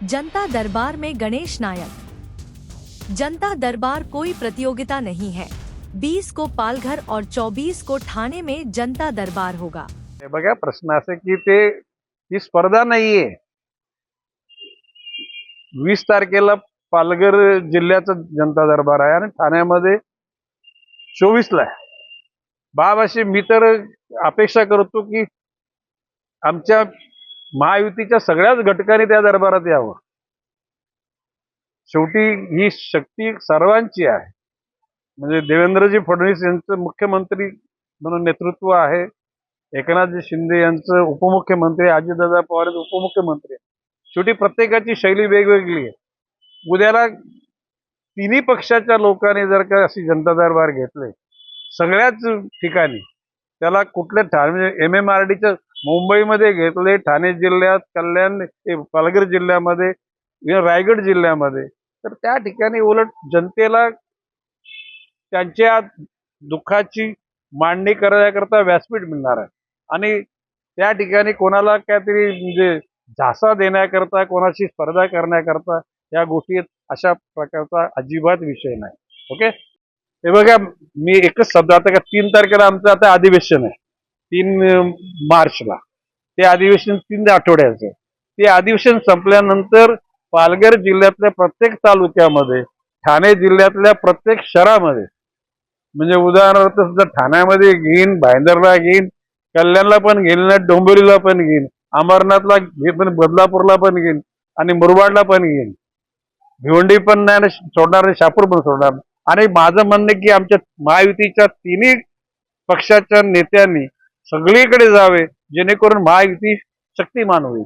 जनता दरबार में गणेश नायक। जनता दरबार कोई प्रतियोगिता नहीं है। 20 को पालघर और 24 को ठाणे में जनता दरबार होगा। हे बघा, प्रश्न असे की ही स्पर्धा नाहीये. 20 तारखेला पालघर जिल्ह्याचा जनता दरबार आहे आणि ठाण्यामध्ये 24 ला आहे. बाब अशी मी तर अपेक्षा करतो की आमच्या महायुतीच्या सगळ्याच घटकांनी त्या दरबारात यावं. शेवटी ही शक्ती सर्वांची आहे. म्हणजे देवेंद्रजी फडणवीस यांचं मुख्यमंत्री म्हणून नेतृत्व आहे, एकनाथजी शिंदे यांचं उपमुख्यमंत्री, अजितदादा पवार यांचे उपमुख्यमंत्री. शेवटी प्रत्येकाची शैली वेगवेगळी आहे. उद्याला तिन्ही पक्षाच्या लोकांनी जर का अशी जनता दरबार घेतले सगळ्याच ठिकाणी, त्याला कुठल्या ठाणे MMRDच्या मुंबईमध्ये घेतले, ठाणे जिल्ह्यात, पालघर जिल्ह्यामध्ये, रायगड जिल्ह्यामध्ये, तर त्या ठिकाणी उलट जनतेला त्यांच्या दुःखाची मांडणी करण्याकरता व्यासपीठ मिळणार आहे. आणि त्या ठिकाणी कोणाला काहीतरी म्हणजे झासा देण्याकरता, कोणाशी स्पर्धा करण्याकरता या गोष्टी अशा प्रकारचा अजिबात विषय नाही. ओके, हे बघा, मी एकच शब्द, आता 3 तारखेला आमचं आता अधिवेशन आहे, 3 मार्चला. ते अधिवेशन 3 आठवड्याचं. ते अधिवेशन संपल्यानंतर पालघर जिल्ह्यातल्या प्रत्येक तालुक्यामध्ये, ठाणे जिल्ह्यातल्या प्रत्येक शहरामध्ये, म्हणजे उदाहरणार्थ सुद्धा ठाण्यामध्ये घेईन, भाईंदरला घेईन, कल्याणला पण घेईन, डोंबिवलीला पण घेईन, अमरनाथला पण, बदलापूरला पण घेईन आणि मुरबाडला पण घेईन. भिवंडी पण नाही सोडणार, शहापूर पण सोडणार. आणि माझं म्हणणं की आमच्या महायुतीच्या तिन्ही पक्षाच्या नेत्यांनी सगळीकडे जावे, जेणेकरून महायुती शक्तिमान होईल.